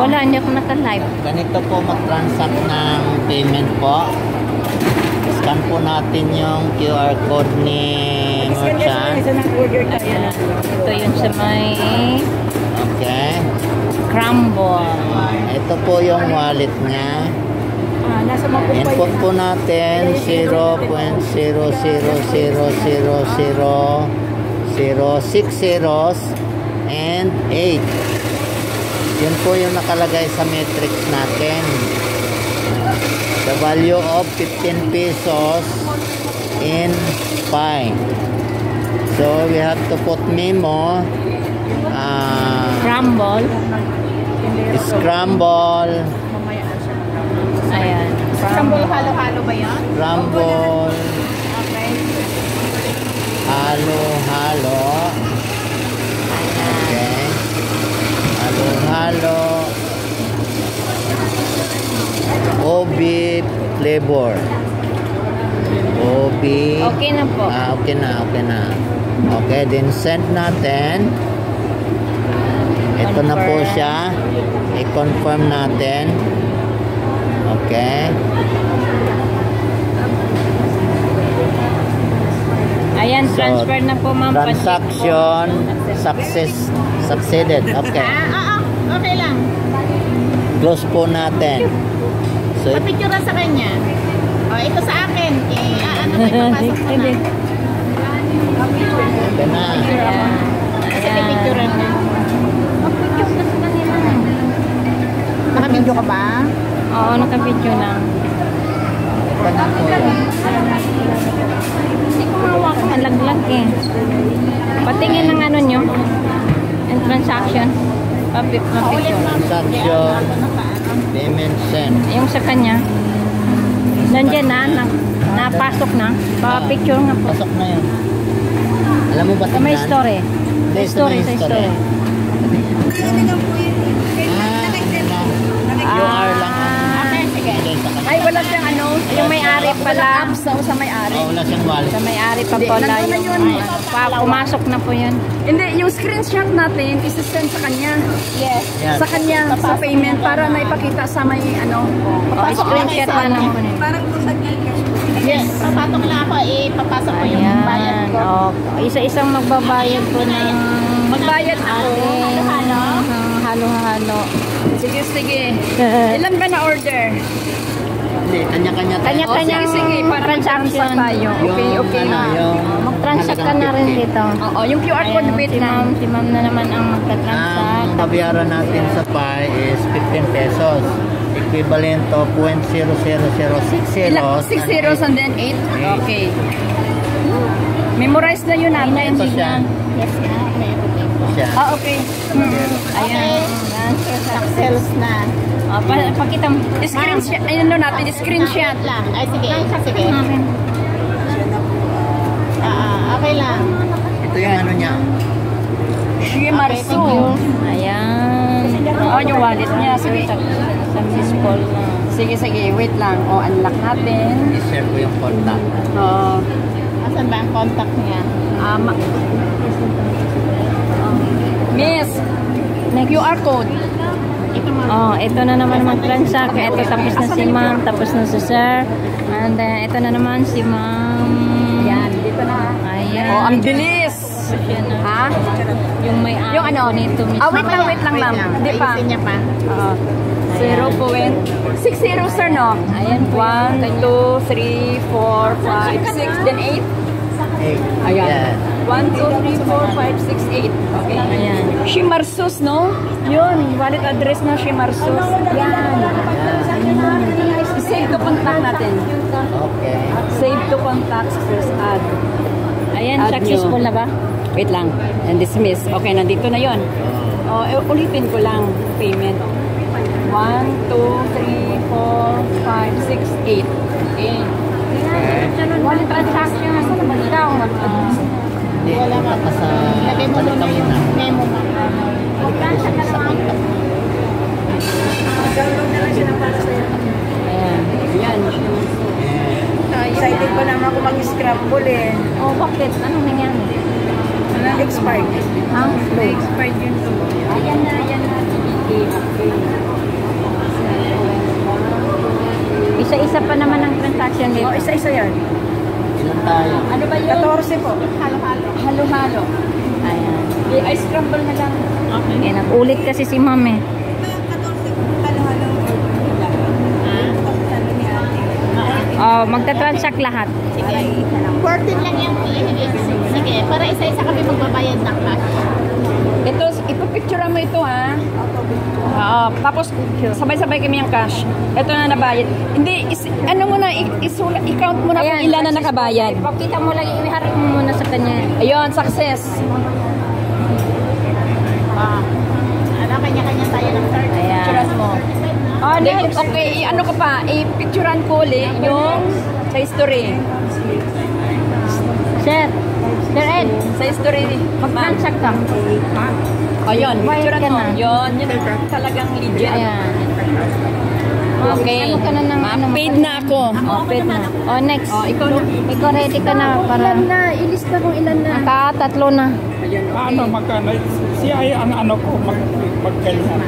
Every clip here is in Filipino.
Wala, hindi ako naka-live. Ganito po mag-transact ng payment po. Scan po natin yung QR code ni merchant. Ito yun sa may Okay. crumble. Ito po yung wallet niya. Input po natin 0.0000006 zeros and 8. Yun po yung nakalagay sa matrix natin. The value of 15 pesos in Pi. So we have to put memo. Scramble. Ayan. Scramble halo-halo ba yan? Scramble. Okay. Halo-halo. Okay. Halo-halo. OB flavor. OB. Okay na po. Okay na. Okay, then send natin. Ito na po siya. I-confirm natin. Okay. Ayan, transfer na po, ma'am. Transaction succeeded. Okay. Okay lang. Close po natin. So, Papicture sa kanya. O, ito sa akin. Ano ba ipapasok ko na? ito na. Kasi pipicturean na. Naka-video ka ba? Oo, naka-video na. Ito na po. Hindi ko mawak. Malaglag eh. Patingin ng ano nyo. Yung transaction. Paulit mo. Transaction. Payment sent. Yung sa kanya. Nandiyan na. Napasok na. Pa-picture nga po. Pasok na yun. Alam mo ba Sa may story. Sa story. QR lang. Okay, sige. Ay, wala siyang ano. Yung may-ari pala. Apps sa may-ari. Wala siyang wallet. Sa may-ari pa pala nandun na yung yun. pumasok na po yun. Hindi, yung screenshot natin, isi-send sa kanya. Yes. Yan. Sa kanya, sa payment, para naipakita sa may ano. O, screenshot na lang po nila. Parang kung sa Gcash. Yes. Papasok lang ako. Ipapasok ko yung bayad Ayan. ko. Okay. Isa-isang magbabayad po ng Magbayad ako. halo-halo. Sige. Ilan ba na-order? Hindi, kanya-kanya tayo. Kanya-kanya Sige, para transaction. tayo. Okay. Mag-transact ka na rin dito. Oo, yung QR code bit na. Si ma'am na naman ang magta-transact. Ang babayaran natin sa Pi is 15 pesos. Equivalent to 0.00006 zeros. 6 zeros and then 8? Okay. Memorize na yun natin. Ito siya. Yes nga. May everything. Siya. Okay. Okay. Success na. Pakita mo. Screenshot. Ayun natin, screenshot. Lang. Ay, sige. Okay lang. Ito yung ano niya. Shimarsu. Ayan. Yung wallet niya. Sige. Successful na. Sige. Wait lang. Unlock natin. I-share ko yung contact. Asan ba ang contact niya? Miss, QR code. Ito na naman mag-transact. Ito tapos na si ma'am, tapos na si sir. And then, ito na naman si ma'am. Yan, dito na. Ayan. Ang bilis. Ha? Yung may Yung ano? nito mismo. Wait lang ma'am. Hindi pa. Ayusin niya pa. 0.6 zeros, sir, no? Ayan po. 1, 2, 3, 4, 5, 6, then 8. Ayan. 1, 2, 3, 4, 5, 6, 8. Okay. Ayan. Shimarsus, no? Yun, wallet address na Shimarsus. Yan. Save to contact natin. Okay. Save to contacts, first add. Ayan, Add successful nyo. na ba? Wait lang. And dismiss. Okay, nandito na yon. Ulitin ko lang payment. 1, 2, 3, 4, 5, 6, 8. Okay. Wallet transaction. Saan ba ikaw? Hindi, wala ka sa... Lagay mo balik muna ka yung muna. memo mo. Balik ka sa contact. Ayan. Yan. Excited pa naman ako mag-scramble eh. Oh, bakit? Anong nangyari? Expired. Ha? Expired yun. Ayan na. Isa-isa pa naman ang transaction dito. Oh, isa-isa yan. Ilan tayo? Ano ba yun? 14 po. Halo-halo. Halo-halo. Ayan. I-ice crumble na lang. Okay. Okay, nag-ulit kasi si ma'am eh. Oh, magta-transact lahat. Sige. 14 lang yung sige, para isa-isa kami magbabayad ng cash. Ito, ipapicture mo ito ha. Oo. Tapos, sabay-sabay kami yung cash. Ito na nabayad. Hindi, ano mo na, i-count mo na kung ilan na nakabayad. Pakita mo lang, iharap mo muna sa kanya. Ayun, success. Ano, kanya-kanya tayo ng start. Ayan. Picturean mo. Oh, next. Okay, ano ka pa? I-picturean ko ulit yung sa history. Sir, Sir Ed, Sa history. mag-transact ka. Ayun, Bayad picturean ka mo. na. Yun talagang legit. Ayan. Okay. Ano ka na ng ano? Paid na ako. Oh, paid na. Oh, next. Oh, ikaw na. Ikaw ready ka na para... Ilan na? Ilista kung ilan na. Tatlo na. Ano, magkano? Siya ay ang ano ko, magkailan.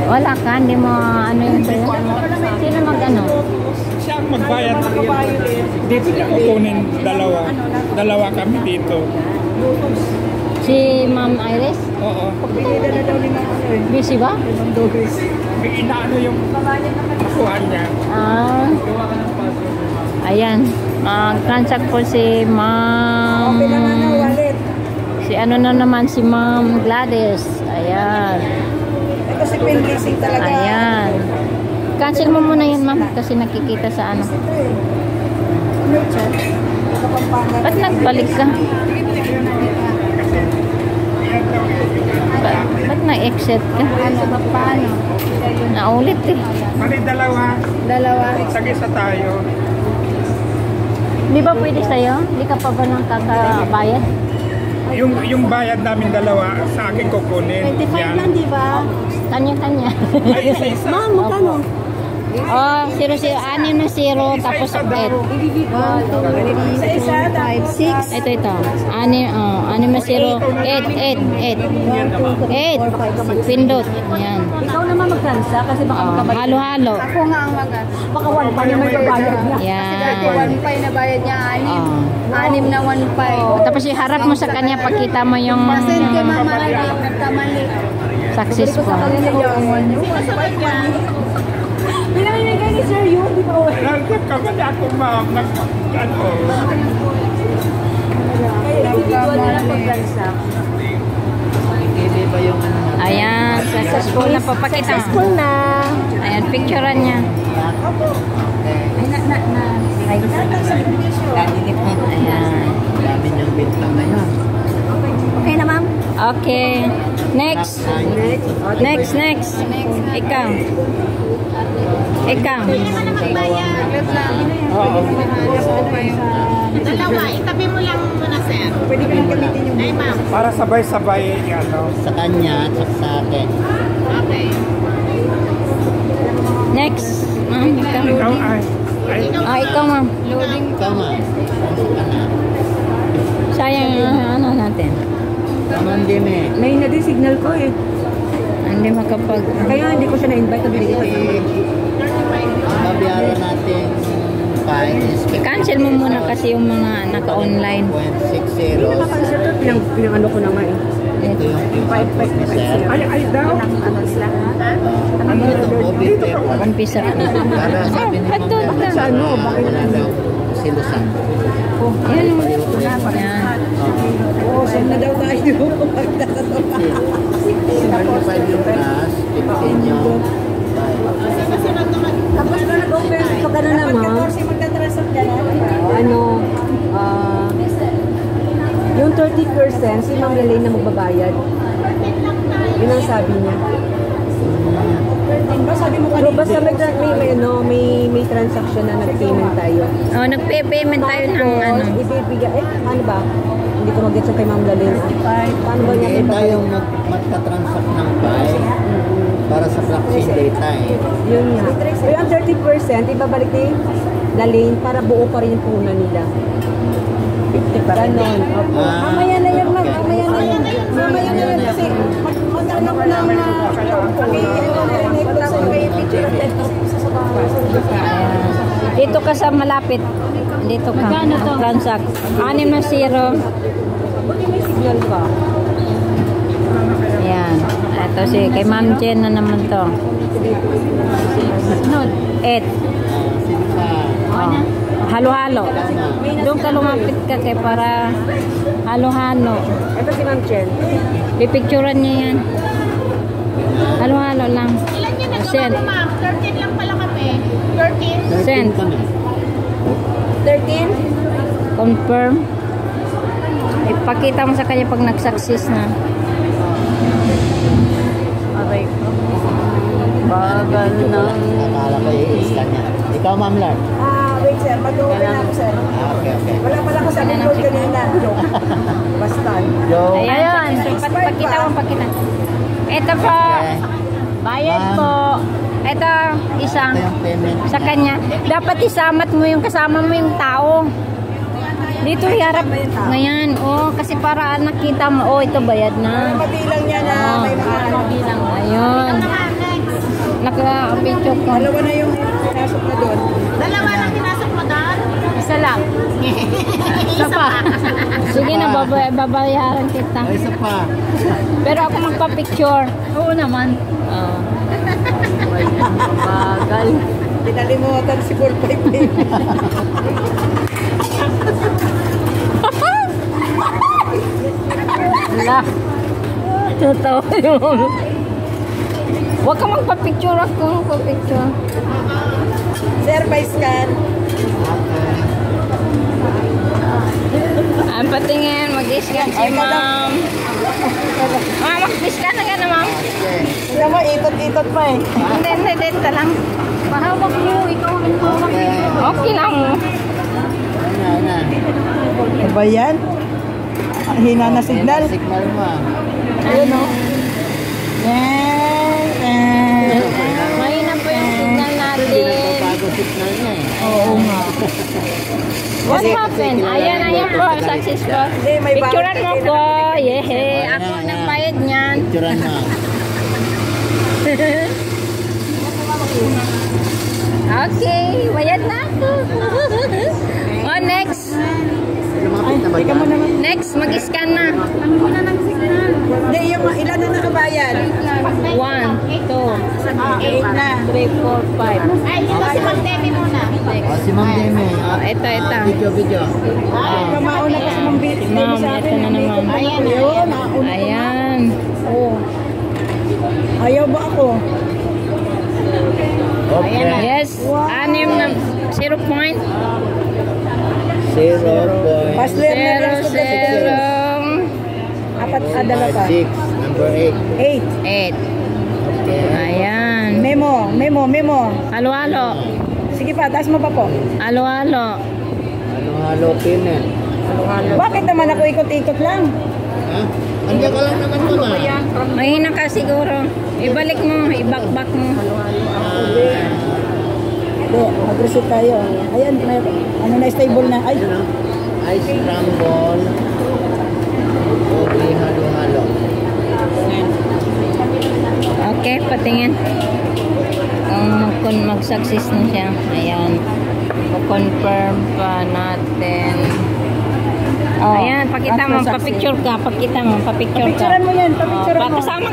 Wala ka, hindi mo ano yung sa'yo. Sino mag-ano? Siya ang magbayad. Dito niya kukunin dalawa. Dalawa kami dito. Si Ma'am Iris? Oo. Busy ba? May inaano yung kuhan niya. Ah. Ayan. Mag-transact po si Ma'am... Si ano na naman, si Ma'am Gladys. Ayan. Ito si Queen Gising talaga. Ayan. Cancel mo muna yun, ma'am. Kasi nakikita sa ano. Ba't nagbalik ka? Ba't na-exit ka? Paano? Naulit eh. Mali dalawa. Tag-isa tayo. Di ba pwede sa'yo? Di ka pa ba nang kakabayad? Yung bayad namin dalawa, sa akin kukunin. 25 lang, di ba? Kanya-kanya. Ay, isa-isa. Ma'am, magkano? Oh, 0, 0, 6 na 0, tapos 8. 1, 2, 3, 4, 5, 6. Ito. 6 na 0, 8. Pindot. Ayan. Ikaw naman mag-transa kasi baka Oh, magkabayad. halo-halo. Ako nga ang mag-as. Baka 1 pa yung may babayad niya. Yan. 1.5 na bayad niya, 6. Oh. 6 na 1.5. Tapos iharap mo sa kanya, pakita mo yung Pasend kay Mama Ali, nagkamali. successful. Sinasabay niya. Pinamimigay ni Sir yun, di ba? Nagkamali ako, ma'am. Ano? Individual na lang mag-transa. Hindi ba yung ano natin? Ayan, successful na papakita. Successful na. Ayan, picturean niya. Ayan. Dami niyang binta ngayon. Okay na, ma'am? Okay. Next. Next. Ikaw. Dalawa, itabi mo lang muna, sir. Pwede ka lang gamitin yung... Ay, ma'am. Para sabay-sabay, ano. Sa kanya at sa akin. Okay. Next. Ikaw. Ikaw ay. Ikaw, ma'am. Ikaw, ma'am. Ano ka na? Sayang, ano natin. Kamandi me. May na din signal ko eh. Hindi makapag... Kaya hindi ko siya na-invite. Babayaran natin 5 I-cancel mo muna kasi yung mga naka-online. 0.60. Pinang-ano ko na nga eh. Ito yung 5 sir. Ay daw. Ano ito? Bobby pero. Umpisa ka na. Para sabi ni Ma'am Bella, Sa ano? Wala daw silusan. Yan. Yan. Na daw tayo. 25 yung gas, 15 yung Tapos na nag-open pag ano naman, Magtatrasok dyan. ano, yung 30% si Ma'am Lelaine na magbabayad. Yun ang sabi niya. Sabi mo Pero basta may transaction na nag-payment tayo. Oh, nagpe-payment tayo ng ano. Ibibigay, ano ba? Hindi ko mag-get sa kay Ma'am Lelaine. Paano ba niya hindi tayong magta-transact ng 5 para sa blockchain data eh. Yun nga. Pero ang 30%, ibabalik ni Lelaine para buo pa rin yung punan nila. 50 pa rin. Ganon. Opo. Mamaya na yun, ma'am. Okay. Mamaya na yun. Mamaya na yun kasi mag-ano ko lang na ka sa malapit. Dito ka. Magkano to? Transact. 6 na 0. Yan. Ito si kay Ma'am Jen na naman to. 8. Sino pa? Oh. Halo-halo. Doon ka lumapit ka kay para halo-halo. Ito si Ma'am Chen. Pipicturean niya yan. Halo-halo lang. Ilan yung nagawa Send. mo, ma'am? 13 lang pala kami. 13? Send. 13 kami. 13? Confirm. Ipakita mo sa kanya pag nag-success na. Aray ko. Bagal na. Akala ko i-scan niya. Ikaw, Ma'am Lar. Wait sir, mag-open na ako sir. Okay. Wala pala ako sa Google kanina. Joke. Basta. Joe. Ayan. Pakita mo, pakita. Ito po. Okay. Bayad Ma'am. po. Ito, isang. Ito yung payment Sa niya. kanya. Dapat isamat mo yung kasama mo yung tao. Dito harap. Ngayon. Oh, kasi para nakita mo. Oh, ito bayad na. Mabilang niya na Oh. may mga ano. Ayun. Naka-picture ko. Dalawa na yung pinasok na doon. Dalawa lang pinasok mo doon? Isa lang. Isa pa. Sige na, babayaran kita. Ay, isa pa. Pero ako magpa-picture. Oo naman. Oo. Bagal. Pinalimutan si 458. Wala. Totoo yun. Huwag ka magpa-picture ako. Magpa-picture. Sir, by scan. Ang patingin, mag-scan si ma'am. Mag-scan na ka na, ma'am. Tignan mo, itot-itot pa eh. Hindi, dito lang. Pahawak mo, ikaw ang hawak. Okay lang. Ano. Ano ba yan? Ang hina na signal. Signal mo. Ayun o. Yan. Mahina po yung signal Hindi natin. nagpapago signal niya eh. Oo nga. What happened? Ayan po, successful. Hindi, may Picturean mo bawat ko. Yehe, ako Ayan. nagbayad niyan. Picturean mo. Okay, bayad na ako. Oh, next. Lumapit naman Ika mo naman. Next, mag-scan na. Hindi, yung ilan na nakabayad? 1, 2, 8 na. 3, 4, 5. Ay, ito si Ma'am Demi muna. Oh, si Ma'am Demi. Oh, ito. Video. Ikaw mauna ka sa mambit. Ma'am, ito na naman. Ayan, Ayun, Ayan. Oo. Ayaw ba ako? Okay. Yes, 6 na 0 point. 0.5. Pasler na rin. 0, 0, Apat, dalawa pa. 6. Number 8. 8. 8. Ayan. Memo. Halo-halo. Sige pa, taas mo pa po. Halo-halo. Halo payment. Bakit naman ako ikot-ikot lang? Ha? Andiyan ka lang naman doon ah. Mahina ka siguro. Ibalik mo, ibakbak mo. Hindi, mag-reset tayo. Ayan, may, ano na, stable na. Ay, Ice crumble. Okay, halo. Okay, patingin. Kung mag-success na siya. Ayan. Confirm pa natin. Ayan, pakita mo, papicture ka, pakita mo, papicture ka. picturean mo yan, papicturean mo. Kasama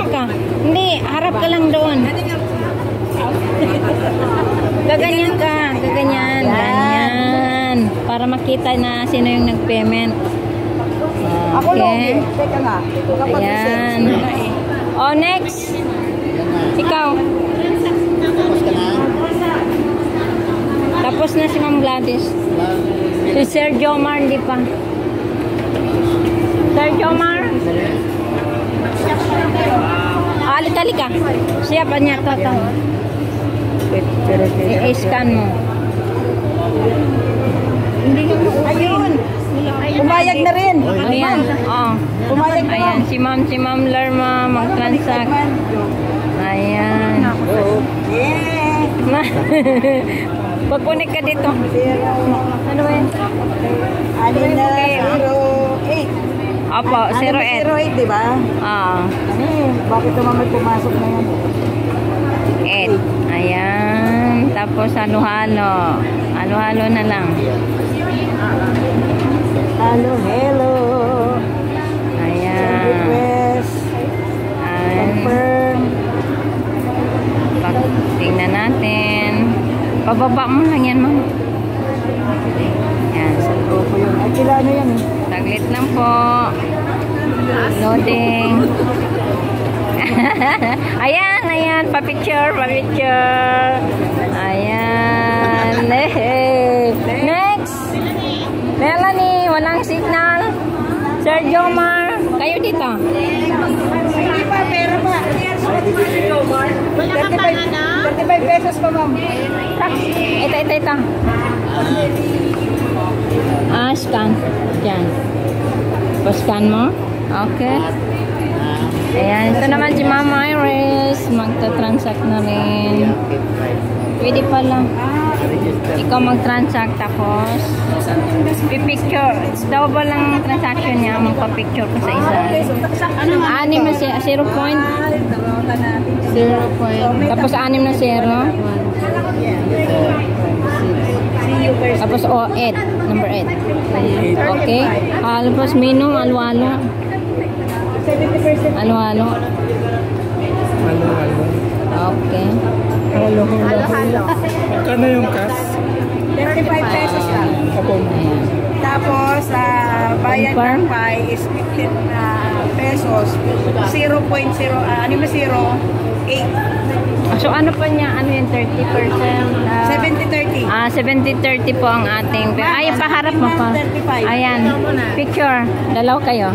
ka. Hindi, harap ka lang doon. Gaganyan ka, ganyan. Para makita na sino yung nag-payment. Ako Okay. logi. Teka nga. Ayan. Oh, next. Ikaw. Tapos ka na? Tapos na si Ma'am Gladys. Si Sir Jomar, hindi pa. Sir Jomar. Halika. Siya pa niya ito. I-scan mo. Ayun. Pumayag na rin. Ayan. Oh. Pumayag na Ayan. Si Ma'am Lerma mag-transact. Ayan. Yeah. Pag-connect ka dito. Ano ba yun? Alin na, Okay, 08. Opo, 08. 08, di ba? Bakit naman may pumasok na yan? 8. Ayan. Tapos halo-halo. Halo-halo na lang. Hello, hello. Ayan. Request. Confirm. Tingnan natin. Pababa mo lang yan, ma'am. Yan. Opo yun. Ay, kila ano yan eh. Saglit lang po. Loading. Ayan, ayan. Pa-picture, pa-picture. Ayan. Next. Melanie, walang signal. Sir Jomar, kayo dito. Hindi pa, pera pa. Wala ka pa na? 35 pesos pa, ma'am. Ito. Scan. Diyan. Pa-scan mo? Okay. Ayan, ito naman si Mama Iris. Magta-transact na rin. Pwede pala. Ikaw mag-transact tapos pipicture. Double lang transaction niya. Magpa-picture ko sa isa. Anim na 0 point. 0 point. Tapos 6 na 0. Tapos 8. Number 8. Okay. Tapos minum, alo-alo. 70%. Alo-alo. Okay. Halo-halo. Magkano yung cash? 35 pesos lang. Opo. Tapos, bayad Confirm. ng PAI is 15 pesos. 0.08. So ano pa niya? Ano yung 30%? 70-30. 70-30 po ang ating. Ay, paharap mo pa. Ayan. Picture. Dalaw kayo.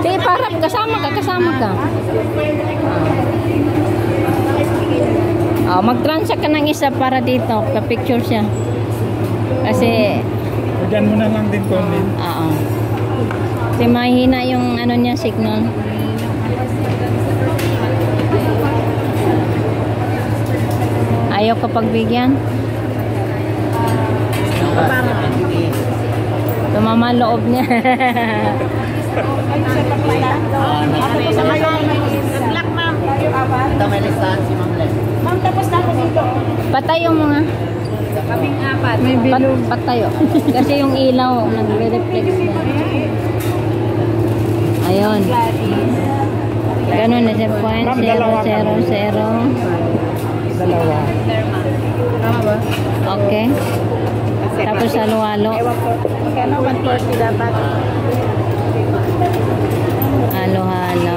Sige, paharap. Kasama ka. Mag-transact ka ng isa para dito. Pa-picture siya. Kasi, Diyan mo na lang din ko. kasi mahina yung ano niya, signal. Ayaw ka pagbigyan? Tumama loob niya. Black, ma'am. Ito may listahan si Ma'am Len. Ma'am, tapos na ako dito. Patayo mga. Kaming apat. May patayo. Kasi yung ilaw, nagre-reflex na. Ayun. Ganun na siya. 0.000. Dalawa. Okay. Tapos halo-halo. Magkano? 140 dapat. Halo-halo.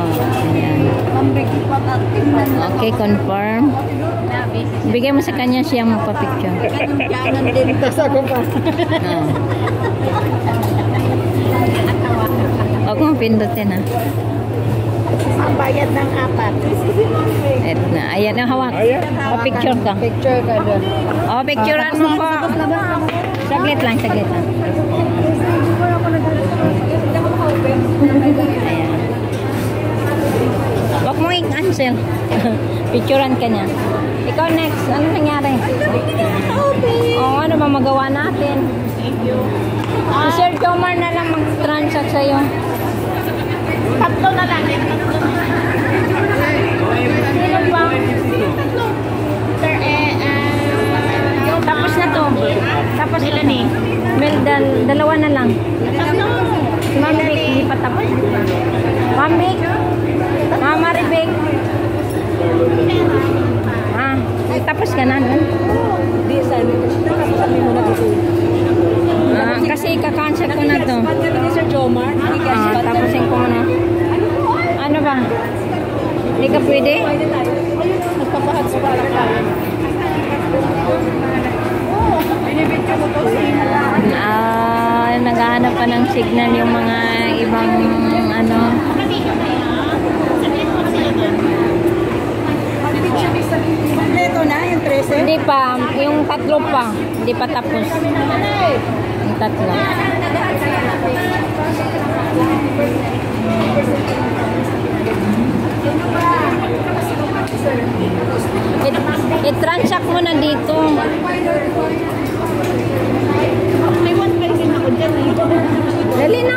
Ayan. Okay, confirm. Bigay mo sa kanya siya magpa-picture. Ganon din. Tapos ako pa. Huwag mong pindutin ha. Ang bayad ng apat. Eto na. Ayan ang hawak. Pa-picture ka. Picture ka doon. Picturean mo po. Saglit lang. Ayan. Huwag mo i-cancel. Picturean ka niya. Ikaw next. Ano nangyari? Ano ba magawa natin? Si Sir Jomar na lang mag-transact sa'yo. Tatlo na lang. Sino pa? Sir, Tapos na to. Tapos na Melanie. Dalawa na lang. Tatlo. Si Ma'am Vic, hindi pa tapos. Ma'am Vic. Mama Rebek. Tapos ka na. Di, sabi mo na dito. Kasi kakancel ko na to. Ni Sir Jomar. Tapusin ko na. Ano ba? Hindi ka pwede? Nagpapahat sa parang pa. Naghahanap pa ng signal yung mga ibang ano. Kompleto na yung 13? Hindi pa, yung tatlo pa. Hindi pa tapos. Yung tatlo. I-transact mo na dito. May 1 person ako dyan. Dali na.